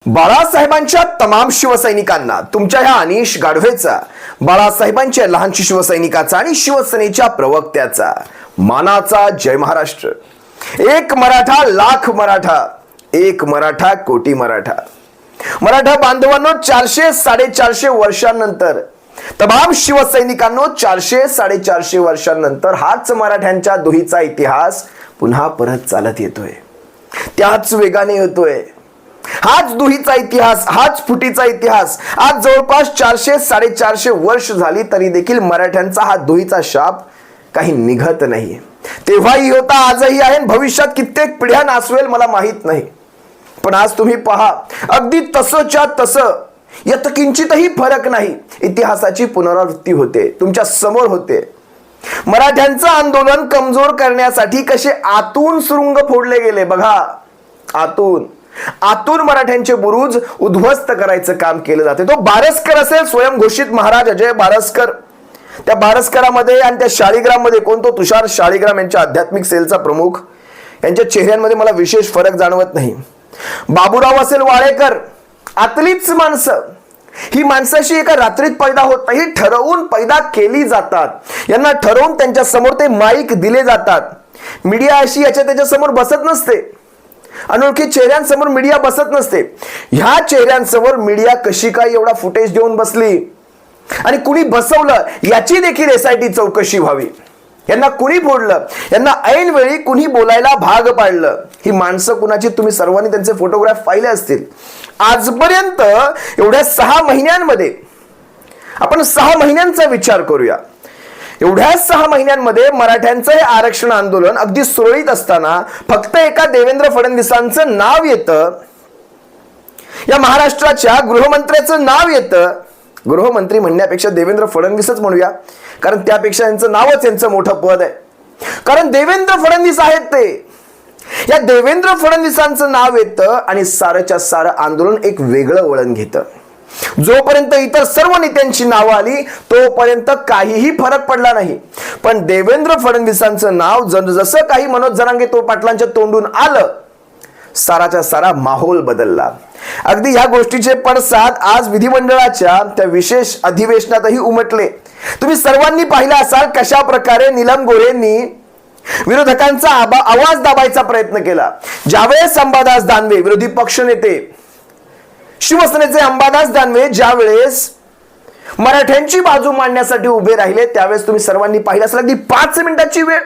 बाळासाहेबांच्या तमाम शिवसैनिकांना तुमच्या ह्या अनिश गाढवेचा, बाळासाहेबांच्या लहानशी शिवसैनिकाचा आणि शिवसेनेच्या प्रवक्त्याचा मानाचा जय महाराष्ट्र. एक मराठा लाख मराठा, एक मराठा कोटी मराठा. मराठा बांधवांनो, 400-450 वर्षांनंतर, तमाम शिवसैनिकांनो, 400-450 वर्षांनंतर हाच मराठ्यांच्या दुहीचा इतिहास पुन्हा परत चालत येतोय. त्याच वेगाने येतोय. हाच दुहीचा इतिहास, हाच फुटीचा इतिहास. आज जवळपास 400-450 वर्ष झाली तरी देखील मराठ्यांचा हा दुहीचा शाप काही निघत नाही. तेव्हाही होता, आजही आहे, भविष्यात कित्येक पिढ्या नासवेल मला माहित नाही. पण आज तुम्ही पहा, अगदी तसंच्या तसं, यात किंचितही फरक नाही. इतिहासाची पुनरावृत्ती होते, तुमच्या समोर होते. मराठ्यांचं आंदोलन कमजोर करण्यासाठी कसे आतून सुरुंग फोडले गेले बघा. आतून मराठ्यांचे बुरुज उद्ध्वस्त करायचं काम केलं जाते. तो बारसकर असेल, स्वयंघोषित महाराज अजय बारसकर. त्या बारसकरामध्ये आणि त्या शाळीग्राममध्ये कोण, तो तुषार शाळीग्राम यांच्या आध्यात्मिक सेलचा प्रमुख. यांच्या चेहऱ्यांमध्ये मला विशेष फरक जाणवत नाही. बाबूराव असेल वाळेकर, आतलीच माणसं. ही माणसाशी एका रात्रीत पैदा होत नाही, ठरवून पैदा केली जातात. यांना ठरवून त्यांच्या समोर ते माईक दिले जातात. मीडिया अशी याच्या त्याच्या समोर बसत नसते. अनोळखी चेहऱ्यांसमोर मीडिया बसत नसते. ह्या चेहऱ्यांसमोर मीडिया कशी काय एवढा फुटेज देऊन बसली आणि कुणी बसवलं याची देखील SIT चौकशी व्हावी. यांना कुणी फोडलं, यांना ऐन वेळी कुणी बोलायला भाग पाडलं. ही माणसं कुणाची, तुम्ही सर्वांनी त्यांचे फोटोग्राफ पाहिले असतील. आजपर्यंत एवढ्या 6 महिन्यांमध्ये, आपण 6 महिन्यांचा विचार करूया. एवढ्या 6 महिन्यांमध्ये मराठ्यांचं हे आरक्षण आंदोलन अगदी सुरळीत असताना फक्त एका देवेंद्र फडणवीसांचं नाव येतं. या महाराष्ट्राच्या गृहमंत्र्याचं नाव येतं. गृहमंत्री म्हणण्यापेक्षा देवेंद्र फडणवीसच म्हणूया, कारण त्यापेक्षा यांचं नावच यांचं मोठं पद आहे. कारण देवेंद्र फडणवीस आहेत ते. या देवेंद्र फडणवीसांचं नाव येतं आणि सारच्या सारं आंदोलन एक वेगळं वळण घेतं. जोपर्यंत इतर सर्व नेत्यांची नावं आली तोपर्यंत काहीही फरक पडला नाही. पण देवेंद्र फडणवीसांचं नाव जसं काही मनोज जरांगे पाटलांच्या तोंडून आलं, साराच्या सारा माहोल बदलला. अगदी ह्या गोष्टीचे पडसाद आज विधिमंडळाच्या त्या विशेष अधिवेशनातही उमटले. तुम्ही सर्वांनी पाहिलं असाल कशा प्रकारे नीलम गोऱ्हेंनी विरोधकांचा आवाज दाबायचा प्रयत्न केला. ज्यावेळेस अंबादास दानवे, विरोधी पक्षनेते शिवसेनेचे अंबादास दानवे, ज्यावेळेस मराठ्यांची बाजू मांडण्यासाठी उभे राहिले, त्यावेळेस तुम्ही सर्वांनी पाहिलं असेल अगदी 5 मिनिटाची वेळ.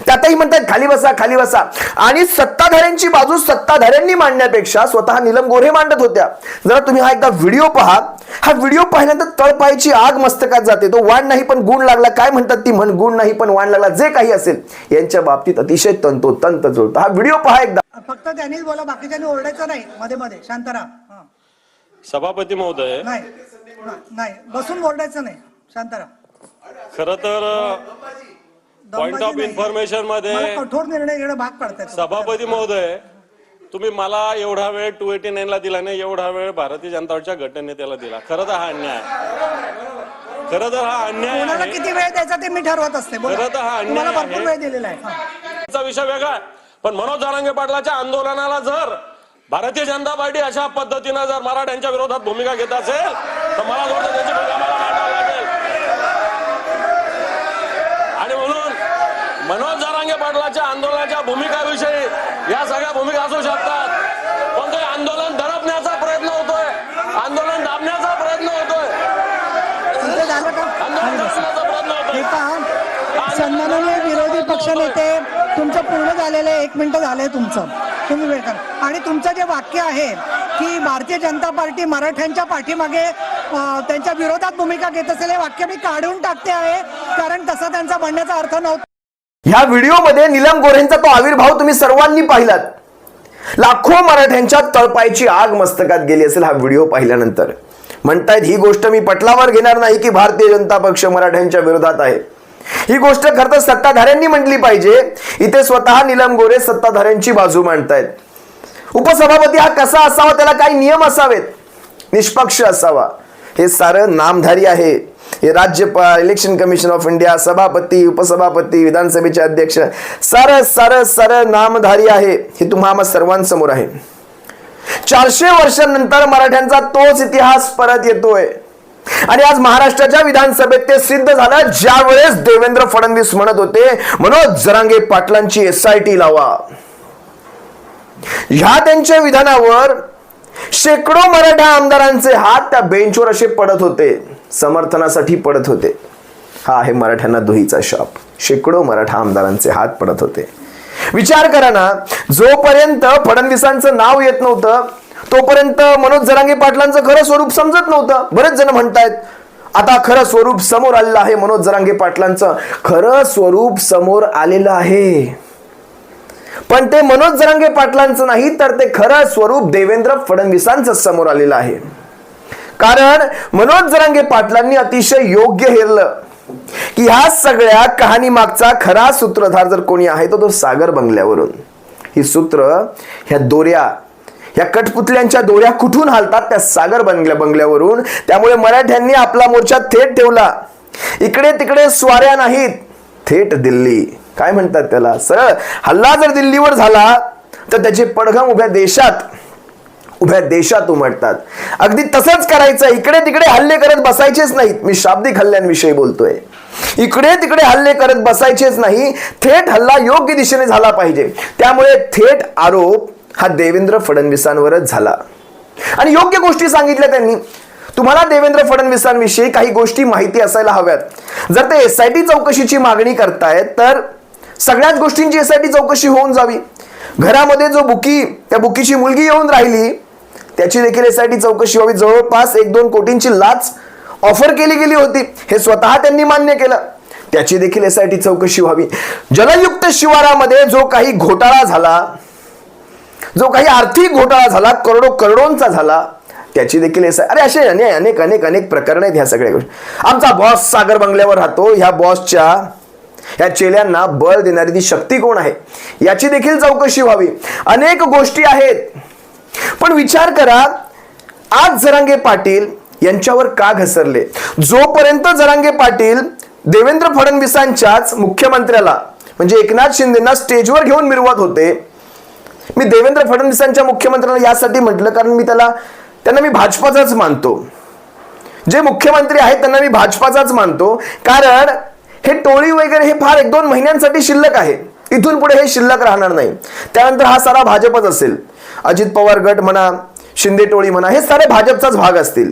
त्यातही म्हणतात खाली बसा, खाली बसा. आणि सत्ताधाऱ्यांची बाजू सत्ताधाऱ्यांनी मांडण्यापेक्षा स्वतः नीलम गोऱ्हे मांडत होत्या. जरा तुम्ही हा एकदा व्हिडिओ पहा. हा व्हिडिओ पाहिल्यानंतर तळपायाची आग मस्तकात जाते. तो वाण नाही पण गुण लागला, काय म्हणतात ती म्हण, गुण नाही पण वाण लागला, जे काही असेल यांच्या बाबतीत अतिशय तंतोतंत जुळतं. हा व्हिडिओ पहा एकदा. फक्त त्यांनीच बोला, बाकीच्यांनी ओरडायचं नाही. मध्ये मध्ये शांत राहा. सभापती महोदय, नाही बसून ओरडायचं नाही, शांत राहा. खरं तर पॉइंट ऑफ इन्फॉर्मेशन मध्ये कठोर निर्णय घेणं भाग पडतात. सभापती महोदय, तुम्ही मला एवढा वेळ 289 ला दिला नाही, एवढा वेळ भारतीय जनता पार्टीच्या गटनेत्याला दिला. खरं तर हा अन्याय आहे. खरं तर हा अन्याय आहे. किती वेळ द्यायचा ते मी ठरवत असते. खरं तर हा अन्याय आहे. भरपूर वेळ दिलेला आहे. विषय वेगळा आहे. पण मनोज जरांगे पाटलाच्या आंदोलनाला जर भारतीय जनता पार्टी अशा पद्धतीनं जर मराठ्यांच्या विरोधात भूमिका घेत असेल तर मला वाटतं त्याची भूमिका मला मांडावी लागेल. आणि म्हणून मनोज जरांगे पाटलाच्या आंदोलनाच्या भूमिकाविषयी या सगळ्या भूमिका असू शकतात, पण ते आंदोलन दडपण्याचा प्रयत्न होतोय, आंदोलन दाबण्याचा प्रयत्न होतोय, आंदोलन दडपण्याचा प्रयत्न होतोय. सन्माननीय विरोधी पक्षनेते, तुमचं पूर्ण झालेलं आहे. 1 मिनिट झालंय तुमचं, तुम्ही वेळ करा. आणि तुमचं जे वाक्य आहे की भारतीय जनता पार्टी मराठ्यांच्या पाठीमागे त्यांच्या विरोधात भूमिका घेत असेल, हे वाक्य मी काढून टाकते आहे, कारण तसा त्यांचा म्हणण्याचा अर्थ नव्हता. ह्या व्हिडिओमध्ये नीलम गोऱ्हेंचा तो आविर्भाव तुम्ही सर्वांनी पाहिलात. लाखो मराठ्यांच्या तळपायची आग मस्तकात गेली असेल हा व्हिडिओ पाहिल्यानंतर. म्हणतायत ही गोष्ट मी पटलावर घेणार नाही की भारतीय जनता पक्ष मराठ्यांच्या विरोधात आहे. ही गोष्ट खरं तर सत्ताधाऱ्यांनी म्हटली पाहिजे. इथे स्वतः नीलम गोऱ्हे सत्ताधाऱ्यांची बाजू मांडतायत. उपसभापती हा कसा असावा, त्याला काही नियम असावेत, निष्पक्ष असावा. हे सारं नामधारी आहे. हे राज्यपाल, इलेक्शन कमिशन ऑफ इंडिया, सभापती, उपसभापती, विधानसभेचे अध्यक्ष, सारं नामधारी आहे. हे तुम्हा सर्वांसमोर आहे. 400 वर्षांनंतर मराठ्यांचा तोच इतिहास परत येतोय आणि आज महाराष्ट्राच्या विधानसभेत ते सिद्ध झालं, ज्या वेळेस देवेंद्र फडणवीस म्हणत होते मनोज जरांगे पाटलांची SIT लावा. ह्या त्यांच्या विधानावर शेकडो मराठा आमदारांचे हात त्या बेंचवर असे पडत होते, समर्थनासाठी पडत होते. हा आहे मराठ्यांना दुहीचा शाप. शेकडो मराठा आमदारांचे हात पडत होते. विचार करा ना, जोपर्यंत फडणवीसांचं नाव येत नव्हतं तोपर्यंत मनोज जरांगे पाटलांचं खरं स्वरूप समजत नव्हतं. बरेच जण म्हणतायत आता खरं स्वरूप समोर आलेलं आहे. मनोज जरांगे पाटलांचं खरं स्वरूप समोर आलेलं आहे, पण ते मनोज जरांगे पाटलांचं नाही तर ते खरं स्वरूप देवेंद्र फडणवीसांचं समोर आलेलं आहे. कारण मनोज जरांगे पाटलांनी अतिशय योग्य हेरलं की ह्या सगळ्या कहाणी मागचा खरा सूत्रधार जर कोणी आहे तो सागर बंगल्यावरून. ही सूत्र, ह्या दोऱ्या, ह्या कठपुतल्यांच्या दोऱ्या कुठून हालतात? त्या सागर बंगल्यावरून. त्यामुळे मराठ्यांनी आपला मोर्चा थेट ठेवला. इकडे तिकडे स्वाऱ्या नाहीत, थेट दिल्ली. काय म्हणतात त्याला? सरळ हल्ला जर दिल्लीवर झाला तर त्याचे पडघम उभ्या देशात उमटतात. अगदी तसंच करायचं. इकडे तिकडे हल्ले करत बसायचेच नाहीत. मी शाब्दिक हल्ल्यांविषयी बोलतोय. इकडे तिकडे हल्ले करत बसायचेच नाही, थेट हल्ला योग्य दिशेने झाला पाहिजे. त्यामुळे थेट आरोप हा देवेंद्र फडणवीसांवरच झाला आणि योग्य गोष्टी सांगितल्या त्यांनी. तुम्हाला देवेंद्र फडणवीसांविषयी काही गोष्टी माहिती असायला हव्यात. जर ते SIT चौकशीची मागणी करतायत तर सगळ्याच गोष्टींची SIT चौकशी होऊन जावी. घरामध्ये जो बुकी, त्या बुकीची मुलगी येऊन राहिली त्याची देखील SIT चौकशी व्हावी. जवळपास 1-2 कोटींची लाच ऑफर केली गेली होती, हे स्वतः त्यांनी मान्य केलं. त्याची देखील SIT चौकशी व्हावी. जलयुक्त शिवारामध्ये जो काही घोटाळा झाला, जो काही आर्थिक घोटाळा झाला, करोडोंचा झाला, त्याची देखील अरे असे अनेक प्रकरण आहेत. ह्या सगळ्या गोष्टी. आमचा बॉस सागर बंगल्यावर राहतो, ह्या बॉसच्या ह्या चेल्यांना बळ देणारी ती शक्ती कोण आहे याची देखील चौकशी व्हावी. अनेक गोष्टी आहेत. पण विचार करा, आज जरांगे पाटील यांच्यावर का घसरले? जोपर्यंत जरांगे पाटील देवेंद्र फडणवीसांच्याच मुख्यमंत्र्याला म्हणजे एकनाथ शिंदेना स्टेजवर घेऊन मिरवत होते. मी देवेंद्र फडणवीसांच्या मुख्यमंत्र्यांना यासाठी म्हटलं कारण त्यांना मी भाजपाचाच मानतो. जे मुख्यमंत्री आहेत त्यांना मी भाजपाचाच मानतो. कारण हे टोळी वगैरे हे फार 1-2 महिन्यांसाठी शिल्लक आहे. इथून पुढे हे शिल्लक राहणार नाही. त्यानंतर हा सारा भाजपच असेल. अजित पवार गट म्हणा, शिंदे टोळी म्हणा, हे सारे भाजपचाच भाग असतील.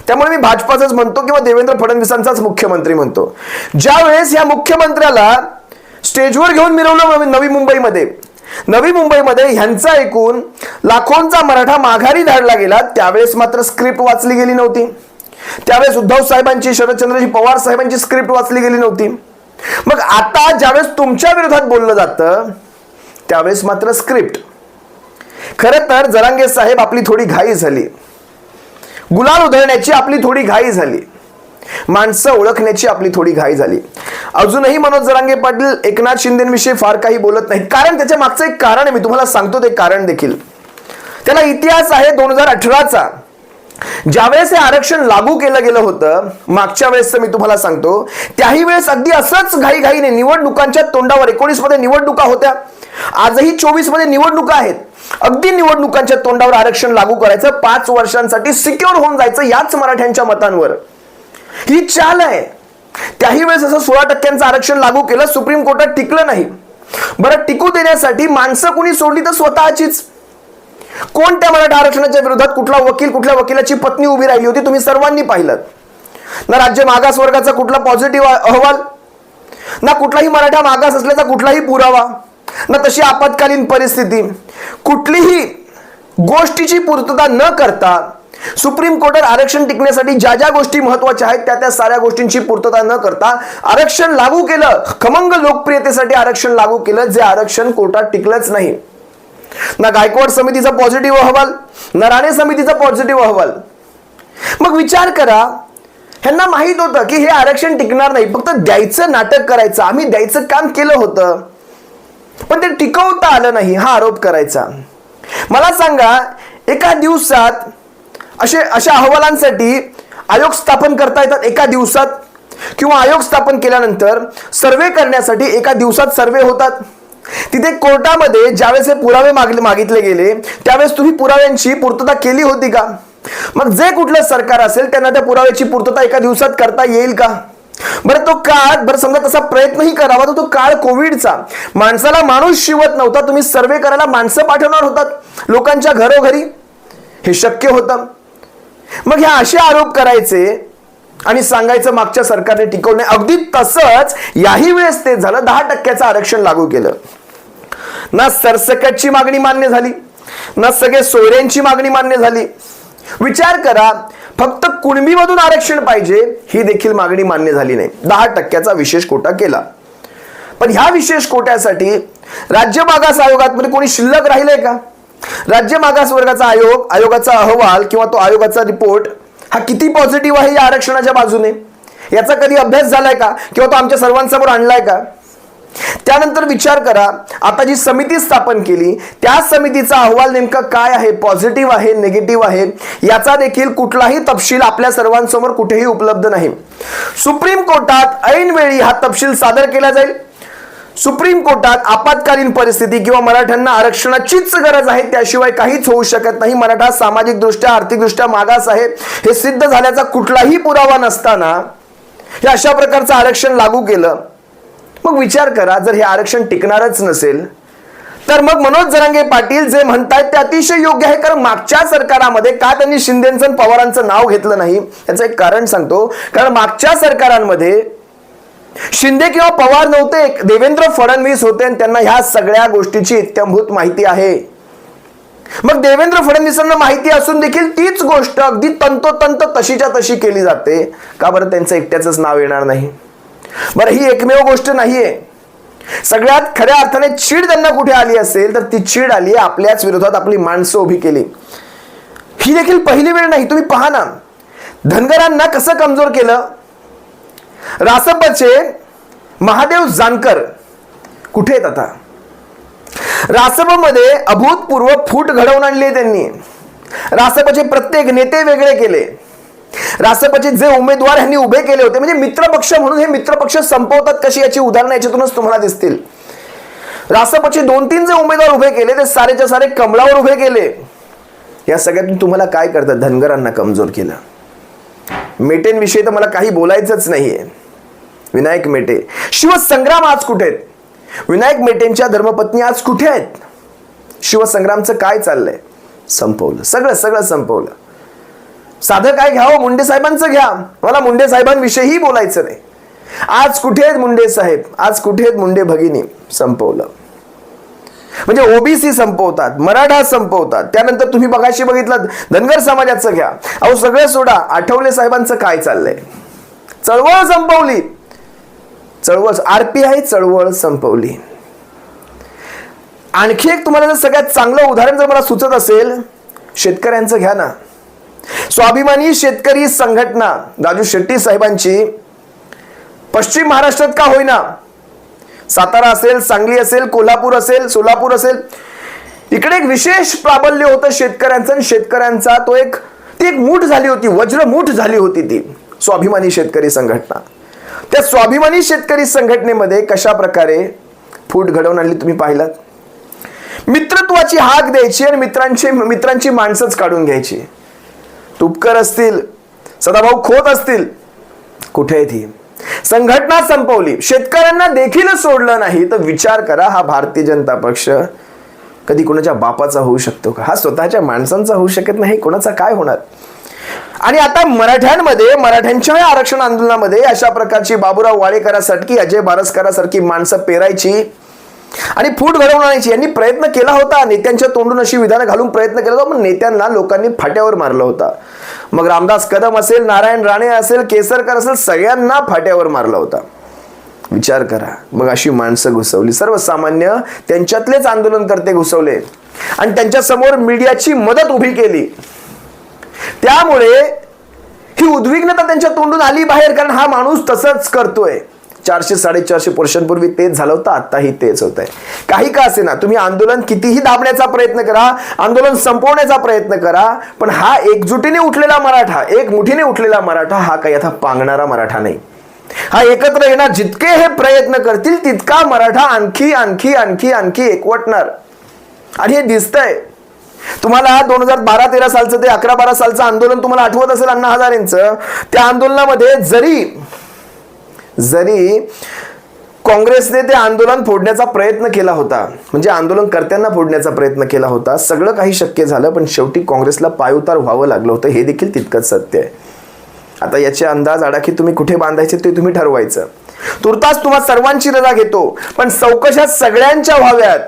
त्यामुळे मी भाजपाचाच म्हणतो किंवा देवेंद्र फडणवीसांचाच मुख्यमंत्री म्हणतो. ज्या वेळेस या मुख्यमंत्र्याला स्टेजवर घेऊन मिरवलं नवी मुंबईमध्ये ह्यांचा ऐकून लाखोंचा मराठा माघारी धाडला गेला, त्यावेळेस मात्र स्क्रिप्ट वाचली गेली नव्हती. त्यावेळेस उद्धव साहेबांची, शरदचंद्रजी पवार साहेबांची स्क्रिप्ट वाचली गेली नव्हती. मग आता ज्यावेळेस तुमच्या विरोधात बोललं जातं त्यावेळेस मात्र स्क्रिप्ट. खरं तर जरांगे साहेब आपली थोडी घाई झाली, गुलाल उधळण्याची आपली थोडी घाई झाली, माणसं ओळखण्याची आपली थोडी घाई झाली. अजूनही मनोज जरांगे पाटील एकनाथ शिंदेविषयी फार काही बोलत नाहीत. कारण त्याच्या मागचं एक कारण आहे, मी तुम्हाला सांगतो ते कारण देखील. त्याला इतिहास आहे 2018चा. ज्यावेळेस हे आरक्षण लागू केलं गेलं होतं मागच्या वेळेस, मी तुम्हाला सांगतो त्याही वेळेस अगदी असंच घाईघाईने निवडणुकांच्या तोंडावर, 19 मध्ये निवडणुका होत्या, आजही 24 मध्ये निवडणुका आहेत, अगदी निवडणुकांच्या तोंडावर आरक्षण लागू करायचं, 5 वर्षांसाठी सिक्युअर होऊन जायचं याच मराठ्यांच्या मतांवर. ही चाल आहे. त्याही वेळेस असं 16% आरक्षण लागू केलं, सुप्रीम कोर्टात टिकलं नाही. बरं, टिकू देण्यासाठी माणसं कुणी सोडली तर स्वतःचीच. कोण त्या मराठा आरक्षणाच्या विरोधात कुठला वकील, कुठल्या वकिलाची पत्नी उभी राहिली होती तुम्ही सर्वांनी पाहिलं ना. राज्य मागास वर्गाचा कुठला पॉझिटिव्ह अहवाल, ना कुठलाही मराठा मागास असल्याचा कुठलाही पुरावा, ना तशी आपत्कालीन परिस्थिती. कुठलीही गोष्टीची पूर्तता न करता सुप्रीम कोर्टात आरक्षण टिकण्यासाठी ज्या ज्या गोष्टी महत्वाच्या आहेत त्या साऱ्या गोष्टींची पूर्तता न करता आरक्षण लागू केलं. खमंग लोकप्रियतेसाठी आरक्षण लागू केलं, जे आरक्षण कोर्टात टिकलंच नाही. ना गायकवाड समितीचा पॉझिटिव्ह अहवाल, ना राणे समितीचा पॉझिटिव्ह अहवाल. मग विचार करा, ह्यांना माहित होतं की हे आरक्षण टिकणार नाही, फक्त द्यायचं नाटक करायचं. आम्ही द्यायचं काम केलं होतं पण ते टिकवता आलं नाही हा आरोप करायचा. मला सांगा, एका दिवसात अशा अहवालांसाठी आयोग स्थापन करता येतात एका दिवसात, किंवा आयोग स्थापन केल्यानंतर सर्वे करण्यासाठी एका दिवसात सर्वे होतात. तिथे कोर्टामध्ये ज्यावेळेस हे पुरावे मागितले गेले त्यावेळेस तुम्ही पुराव्यांची पूर्तता केली होती का? मग जे कुठलं सरकार असेल त्यांना त्या पुराव्याची पूर्तता एका दिवसात करता येईल का? बरं तो काळ, बरं समजा तसा प्रयत्नही करावा, तो काळ कोविडचा, माणसाला माणूस शिवत नव्हता, तुम्ही सर्वे करायला माणसं पाठवणार होतात लोकांच्या घरोघरी, हे शक्य होतं? मग हे असे आरोप करायचे आणि सांगायचं मागच्या सरकारने टिकवणे. अगदी तसंच याही वेळेस ते झालं. 10% आरक्षण लागू केलं. ना सरसकटची मागणी मान्य झाली, ना सगळे सोयऱ्यांची मागणी मान्य झाली. विचार करा, फक्त कुणबीमधून आरक्षण पाहिजे ही देखील मागणी मान्य झाली नाही. 10% विशेष कोटा केला. पण ह्या विशेष कोट्यासाठी राज्य मागास आयोगामध्ये कोणी शिल्लक राहिलंय का? राज्य मागास वर्गाचा आयोगाचा अहवाल किंवा तो आयोगाचा रिपोर्ट हा किती पॉझिटिव्ह आहे या आरक्षणाच्या बाजूने, याचा कधी अभ्यास झालाय का? किंवा तो आमच्या सर्वांसमोर आणलाय का? त्यानंतर विचार करा, आता जी समिती स्थापन केली त्या समितीचा अहवाल नेमका काय आहे, पॉझिटिव्ह आहे निगेटिव्ह आहे, याचा देखील कुठलाही तपशील आपल्या सर्वांसमोर कुठेही उपलब्ध नाही. सुप्रीम कोर्टात ऐनवेळी हा तपशील सादर केला जाईल. सुप्रीम कोर्टात आपत्कालीन परिस्थिती किंवा मराठ्यांना आरक्षणाचीच गरज आहे त्याशिवाय काहीच होऊ शकत नाही, मराठा सामाजिक दृष्ट्या आर्थिक दृष्ट्या मागास आहे हे सिद्ध झाल्याचा कुठलाही पुरावा नसताना हे अशा प्रकारचं आरक्षण लागू केलं. मग विचार करा, जर हे आरक्षण टिकणारच नसेल तर मग मनोज जरांगे पाटील जे म्हणतायत ते अतिशय योग्य आहे. कारण मागच्या सरकारामध्ये का त्यांनी शिंदेचं आणि पवारांचं नाव घेतलं नाही याचं एक कारण सांगतो. कारण मागच्या सरकारांमध्ये शिंदे किंवा पवार नव्हते, देवेंद्र फडणवीस होते आणि त्यांना ह्या सगळ्या गोष्टीची इत्थंभूत माहिती आहे. मग देवेंद्र फडणवीसांना माहिती असून देखील तीच गोष्ट अगदी तंतोतंत तशीच्या तशी केली जाते का? बरं त्यांचं एकट्याच नाव येणार नाही? बरं ही एकमेव गोष्ट नाहीये. सगळ्यात खऱ्या अर्थाने चीड त्यांना कुठे आली असेल तर ती चीड आली आपल्याच विरोधात आपली माणसं उभी केली. ही देखील पहिली वेळ नाही. तुम्ही पहा ना, धनगरांना कसं कमजोर केलं. रासपचे महादेव जानकर कुठे आहेत आता? रासपमध्ये अभूतपूर्व फूट घडवून आणली त्यांनी. रासपचे प्रत्येक नेते वेगळे केले. रासपचे जे उमेदवार यांनी उभे केले होते, म्हणजे मित्रपक्ष म्हणून हे मित्रपक्ष संपवतात कशी याची उदाहरणं याच्यातूनच तुम्हाला दिसतील. रासपचे 2-3 जे उमेदवार उभे केले ते सारेच्या सारे कमळावर उभे केले. या सगळ्यातून तुम्हाला काय करतात? धनगरांना कमजोर केलं. मेटेंविषयी तर मला काही बोलायचंच नाहीये. विनायक मेटे, शिवसंग्राम आज कुठे आहेत? विनायक मेटेंच्या धर्मपत्नी आज कुठे आहेत? शिवसंग्रामचं काय चाललंय? संपवलं, सगळं संपवलं. साधं काय घ्यावं, मुंडे साहेबांचं घ्या. मला मुंडे साहेबांविषयीही बोलायचं नाही. आज कुठे आहेत मुंडे साहेब? आज कुठे आहेत मुंडे भगिनी? संपवलं. म्हणजे ओबीसी संपवतात, मराठा संपवतात. त्यानंतर तुम्ही बघाशी बघितलं धनगर समाजाचं घ्या. अहो सगळं सोडा, आठवले साहेबांचं काय चाललंय? चळवळ संपवली. चळवळ, RPI चळवळ संपवली. आणखी एक तुम्हाला जर सगळ्यात चांगलं उदाहरण जर मला सुचत असेल, शेतकऱ्यांचं घ्या ना. स्वाभिमानी शेतकरी संघटना राजू शेट्टी साहेबांची पश्चिम महाराष्ट्रात का होईना, सातारा असेल, सांगली असेल, कोल्हापूर असेल, सोलापूर असेल, इकडे एक विशेष प्राबल्य होतं शेतकऱ्यांचं. आणि शेतकऱ्यांचा ती एक मूठ झाली होती, वज्रमूठ झाली होती ती स्वाभिमानी शेतकरी संघटना. त्या स्वाभिमानी शेतकरी संघटनेमध्ये कशा प्रकारे फूट घडवून आणली तुम्ही पाहिलात. मित्रत्वाची हाक द्यायची आणि मित्रांची माणसंच काढून घ्यायची. तुपकर असतील, सदाभाऊ खोत असतील, कुठे आहे ती संघटना? संपवली. शेतकऱ्यांना देखील सोडलं नाही. तर विचार करा, हा भारतीय जनता पक्ष कधी कोणाच्या बापाचा होऊ शकतो का? हा स्वतःच्या माणसांचा होऊ शकत नाही, कोणाचा काय होणार? आणि आता मराठ्यांच्या आरक्षण आंदोलनामध्ये अशा प्रकारची बाबूराव वाडेकरांसारखी, अजय बारसकरांसारखी माणसं पेरायची आणि फूट घडवून आणायची. यांनी प्रयत्न केला होता, नेत्यांच्या तोंडून अशी विधानं घालून प्रयत्न केला होता, पण नेत्यांना लोकांनी फाट्यावर मारलं होतं. मग रामदास कदम असेल, नारायण राणे असेल, केसरकर असेल, सगळ्यांना फाट्यावर मारलं होतं. विचार करा, मग अशी माणसं घुसवली, सर्वसामान्य त्यांच्यातलेच आंदोलनकर्ते घुसवले आणि त्यांच्या समोर मीडियाची मदत उभी केली. त्यामुळे ही उद्विग्नता त्यांच्या तोंडून आली बाहेर, कारण हा माणूस तसंच करतोय. 400-450 वर्षांपूर्वी तेच झालं होतं, आताही तेच होत आहे. काही का असे ना, तुम्ही आंदोलन कितीही दाबण्याचा प्रयत्न करा, आंदोलन संपवण्याचा प्रयत्न करा, पण हा एकजुटीने उठलेला मराठा, एक मुठीने उठलेला मराठा हा काही आता पांगणारा मराठा नाही. हा एकत्र येणार, जितके हे प्रयत्न करतील तितका मराठा आणखी आणखी आणखी आणखी एकवटणार. आणि हे दिसतंय तुम्हाला. 2012-13 सालचं ते 11-12 सालचं आंदोलन तुम्हाला आठवत असेल अण्णा हजारेंचं. त्या आंदोलनामध्ये जरी काँग्रेसने ते आंदोलन फोडण्याचा प्रयत्न केला होता, म्हणजे आंदोलनकर्त्यांना फोडण्याचा प्रयत्न केला होता, सगळं काही शक्य झालं, पण शेवटी काँग्रेसला पायउतार व्हावं लागलं होतं. हे देखील तितकंच सत्य आहे. आता याचे अंदाज आडाखी तुम्ही कुठे बांधायचे ते तुम्ही ठरवायचं. तुर्तास तुम्हा सर्वांची रजा घेतो, पण चौकशा सगळ्यांच्या व्हाव्यात.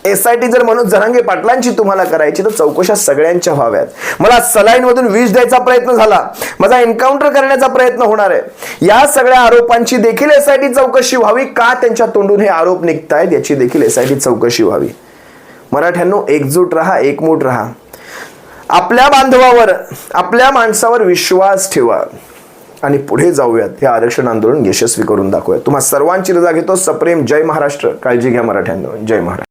SIT जर मनोज जरांगे पाटलांची तुम्हाला करायची तर चौकशा सगळ्यांच्या व्हाव्यात. मला सलाईन मधून विष द्यायचा प्रयत्न झाला, माझा एन्काउंटर करण्याचा प्रयत्न होणार आहे, या सगळ्या आरोपांची देखील SIT चौकशी व्हावी. का त्यांच्या तोंडून हे आरोप निघतायत याची देखील SIT चौकशी व्हावी. मराठ्यांनो, एकजूट राहा, एकमूट राहा. आपल्या बांधवावर, आपल्या माणसावर विश्वास ठेवा आणि पुढे जाऊयात. हे आरक्षण आंदोलन यशस्वी करून दाखवूयात. तुम्हा सर्वांची रजा घेतो. सप्रेम जय महाराष्ट्र. काळजी घ्या मराठ्यांनो. जय महाराष्ट्र.